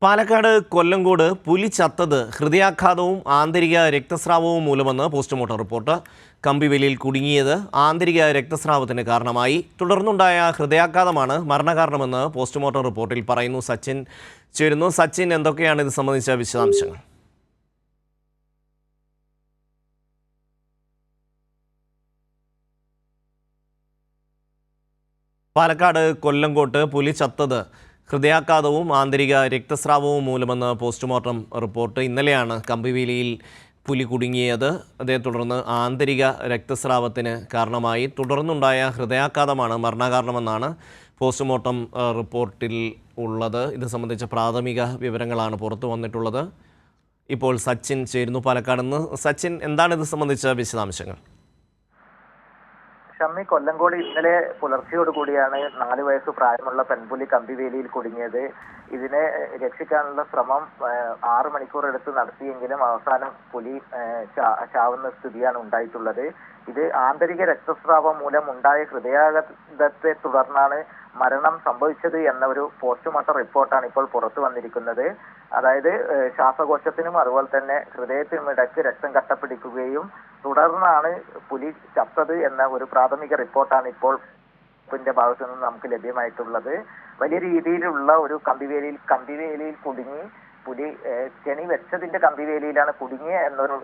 പാലക്കാട് കൊല്ലങ്കോട് പുലി ചത്തത് ഹൃദയാഘാതവും ആന്തരിക രക്തസ്രാവവും മൂലമെന്ന് പോസ്റ്റ്മോർട്ടം റിപ്പോർട്ട്. കമ്പിവേലിയിൽ കുടുങ്ങിയത് ആന്തരിക രക്തസ്രാവത്തിന് കാരണമായി. തുടർന്നുണ്ടായ ഹൃദയാഘാതമാണ് മരണകാരണമെന്ന് പോസ്റ്റ്മോർട്ടം റിപ്പോർട്ടിൽ പറയുന്നു. സച്ചിൻ ചേരുന്നു. സച്ചിൻ, എന്തൊക്കെയാണ് ഇത് സംബന്ധിച്ച വിശദാംശങ്ങൾ? പാലക്കാട് കൊല്ലങ്കോട്ട് പുലി ചത്തത് ഹൃദയാഘാതവും ആന്തരിക രക്തസ്രാവവും മൂലമെന്ന് പോസ്റ്റ്മോർട്ടം റിപ്പോർട്ട്. ഇന്നലെയാണ് കമ്പിവേലിയിൽ പുലി കുടുങ്ങിയത്. അതേ തുടർന്ന് ആന്തരിക രക്തസ്രാവത്തിന് കാരണമായി. തുടർന്നുണ്ടായ ഹൃദയാഘാതമാണ് മരണകാരണമെന്നാണ് പോസ്റ്റ്മോർട്ടം റിപ്പോർട്ടിൽ ഉള്ളത്. ഇത് സംബന്ധിച്ച പ്രാഥമിക വിവരങ്ങളാണ് പുറത്തു വന്നിട്ടുള്ളത്. ഇപ്പോൾ സച്ചിൻ ചേരുന്നു പാലക്കാട് നിന്ന്. സച്ചിൻ, എന്താണ് ഇത് സംബന്ധിച്ച വിശദാംശങ്ങൾ? ഷമ്മി, കൊല്ലങ്കോട് ഇന്നലെ പുലർച്ചയോട് കൂടിയാണ് 4 വയസ്സ് പ്രായമുള്ള പെൺപുലി കമ്പിവേലിയിൽ കുടുങ്ങിയത്. ഇതിനെ രക്ഷിക്കാനുള്ള ശ്രമം 6 മണിക്കൂർ എടുത്ത് നടത്തിയെങ്കിലും അവസാനം പുലി ചാവുന്ന സ്ഥിതിയാണ് ഉണ്ടായിട്ടുള്ളത്. ഇത് ആന്തരിക രക്തസ്രാവം മൂലം ഉണ്ടായ ഹൃദയാഘാതത്തെ തുടർന്നാണ് മരണം സംഭവിച്ചത് എന്ന ഒരു പോസ്റ്റ്മോർട്ടം റിപ്പോർട്ടാണ് ഇപ്പോൾ പുറത്തു വന്നിരിക്കുന്നത്. അതായത് ശ്വാസകോശത്തിനും അതുപോലെ തന്നെ ഹൃദയത്തിനും ഇടയ്ക്ക് രക്തം കട്ടപ്പിടിക്കുകയും തുടർന്നാണ് പുലി ചത്തത് എന്ന ഒരു പ്രാഥമിക റിപ്പോർട്ടാണ് ഇപ്പോൾ ഭാഗത്തു നിന്ന് നമുക്ക് ലഭ്യമായിട്ടുള്ളത്. വലിയ രീതിയിലുള്ള ഒരു കമ്പിവേലിയിൽ കുടുങ്ങി പുലി കെണി വെച്ചതിന്റെ കമ്പിവേലിയിലാണ് കുടുങ്ങിയ എന്നൊരു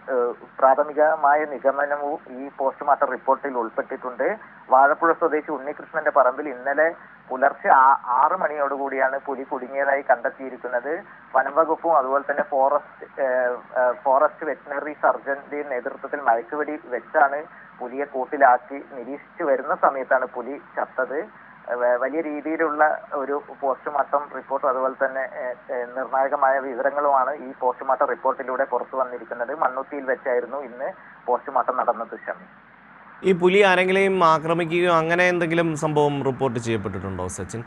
പ്രാഥമികമായ നിഗമനവും ഈ പോസ്റ്റ്മോർട്ടം റിപ്പോർട്ടിൽ ഉൾപ്പെട്ടിട്ടുണ്ട്. വാഴപ്പുഴ സ്വദേശി ഉണ്ണികൃഷ്ണന്റെ പറമ്പിൽ ഇന്നലെ പുലർച്ചെ 6 മണിയോടുകൂടിയാണ് പുലി കുടുങ്ങിയതായി കണ്ടെത്തിയിരിക്കുന്നത്. വനംവകുപ്പും അതുപോലെ തന്നെ ഫോറസ്റ്റ് വെറ്റിനറി സർജന്റെ നേതൃത്വത്തിൽ മയക്കുവെടി വെച്ചാണ് പുലിയെ കൂട്ടിലാക്കി നിരീക്ഷിച്ചു വരുന്ന സമയത്താണ് പുലി ചത്തത്. വലിയ രീതിയിലുള്ള ഒരു പോസ്റ്റ്മോർട്ടം റിപ്പോർട്ടും അതുപോലെ തന്നെ നിർണായകമായ വിവരങ്ങളുമാണ് ഈ പോസ്റ്റ്മോർട്ടം റിപ്പോർട്ടിലൂടെ പുറത്തു വന്നിരിക്കുന്നത്. മണ്ണുത്തിയിൽ വെച്ചായിരുന്നു ഇന്ന് പോസ്റ്റ്മോർട്ടം നടന്നത്. ഷമി, ഈ പുലി ആരെങ്കിലും ആക്രമിക്കുകയോ അങ്ങനെ എന്തെങ്കിലും സംഭവം റിപ്പോർട്ട് ചെയ്യപ്പെട്ടിട്ടുണ്ടോ സച്ചിൻ?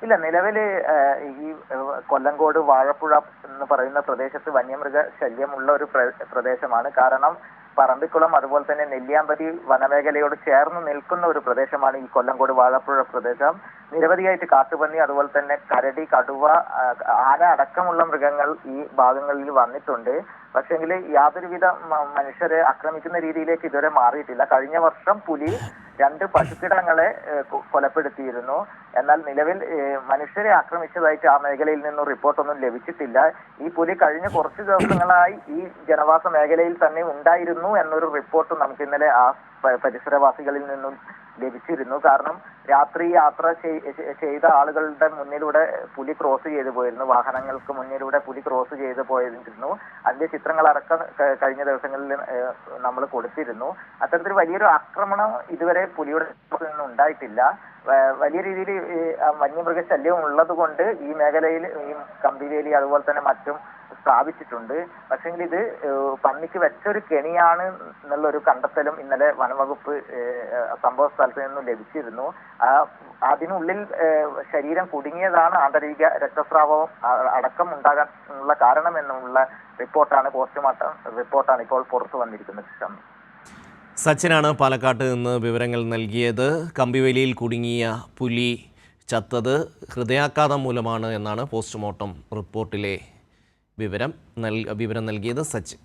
ഇല്ല, നിലവിൽ ഈ കൊല്ലങ്കോട് വാഴപ്പുഴ എന്ന് പറയുന്ന പ്രദേശത്ത് വന്യമൃഗ ശല്യമുള്ള ഒരു പ്രദേശമാണ്. കാരണം പറമ്പിക്കുളം അതുപോലെ തന്നെ നെല്ലിയാമ്പതി വനമേഖലയോട് ചേർന്ന് നിൽക്കുന്ന ഒരു പ്രദേശമാണ് ഈ കൊല്ലങ്കോട് വാഴപ്പുഴ പ്രദേശം. നിരവധിയായിട്ട് കാട്ടുപന്നി അതുപോലെ തന്നെ കരടി, കടുവ, ആന അടക്കമുള്ള മൃഗങ്ങൾ ഈ ഭാഗങ്ങളിൽ വന്നിട്ടുണ്ട്. പക്ഷെങ്കിൽ യാതൊരുവിധ മനുഷ്യരെ ആക്രമിക്കുന്ന രീതിയിലേക്ക് ഇതുവരെ മാറിയിട്ടില്ല. കഴിഞ്ഞ വർഷം പുലി 2 പശുക്കിടങ്ങളെ കൊലപ്പെടുത്തിയിരുന്നു. എന്നാൽ നിലവിൽ മനുഷ്യരെ ആക്രമിച്ചതായിട്ട് ആ മേഖലയിൽ നിന്നും റിപ്പോർട്ടൊന്നും ലഭിച്ചിട്ടില്ല. ഈ പുലി കഴിഞ്ഞ കുറച്ച് ദിവസങ്ങളായി ഈ ജനവാസ മേഖലയിൽ തന്നെ ഉണ്ടായിരുന്നു എന്നൊരു റിപ്പോർട്ട് നമുക്ക് ഇന്നലെ ആ പരിസരവാസികളിൽ നിന്നും ലഭിച്ചിരുന്നു. കാരണം രാത്രി യാത്ര ചെയ്ത ആളുകളുടെ മുന്നിലൂടെ പുലി ക്രോസ് ചെയ്തു പോയിരുന്നു. വാഹനങ്ങൾക്ക് മുന്നിലൂടെ പുലി ക്രോസ് ചെയ്ത് പോയിരുന്നു. അതിന്റെ ചിത്രങ്ങളടക്കം കഴിഞ്ഞ ദിവസങ്ങളിൽ നമ്മൾ കൊടുത്തിരുന്നു. അത്തരത്തിൽ വലിയൊരു ആക്രമണം ഇതുവരെ പുലിയുടെ നിന്നും ഉണ്ടായിട്ടില്ല. വലിയ രീതിയിൽ വന്യമൃഗ ശല്യം ഉള്ളത് കൊണ്ട് ഈ മേഖലയിൽ ഈ കമ്പിവേലി അതുപോലെ തന്നെ മറ്റും സ്ഥാപിച്ചിട്ടുണ്ട്. പക്ഷെങ്കിൽ ഇത് പന്നിക്ക് വെച്ചൊരു കെണിയാണ് എന്നുള്ളൊരു കണ്ടെത്തലും ഇന്നലെ വനംവകുപ്പ് സംഭവ സ്ഥലത്ത് നിന്നും ലഭിച്ചിരുന്നു. അതിനുള്ളിൽ ശരീരം കുടുങ്ങിയതാണ് ആന്തരിക രക്തസ്രാവവും അടക്കം ഉണ്ടാകാനുള്ള കാരണം എന്നുള്ള പോസ്റ്റ്മോർട്ടം റിപ്പോർട്ടാണ് ഇപ്പോൾ പുറത്തു വന്നിരിക്കുന്നത്. സച്ചിനാണ് പാലക്കാട്ട് നിന്ന് വിവരങ്ങൾ നൽകിയത്. കമ്പിവേലിയിൽ കുടുങ്ങിയ പുലി ചത്തത് ഹൃദയാഘാതം മൂലമാണ് എന്നാണ് പോസ്റ്റ്മോർട്ടം റിപ്പോർട്ടിലെ വിവരം നൽകിയത് സച്ചിൻ.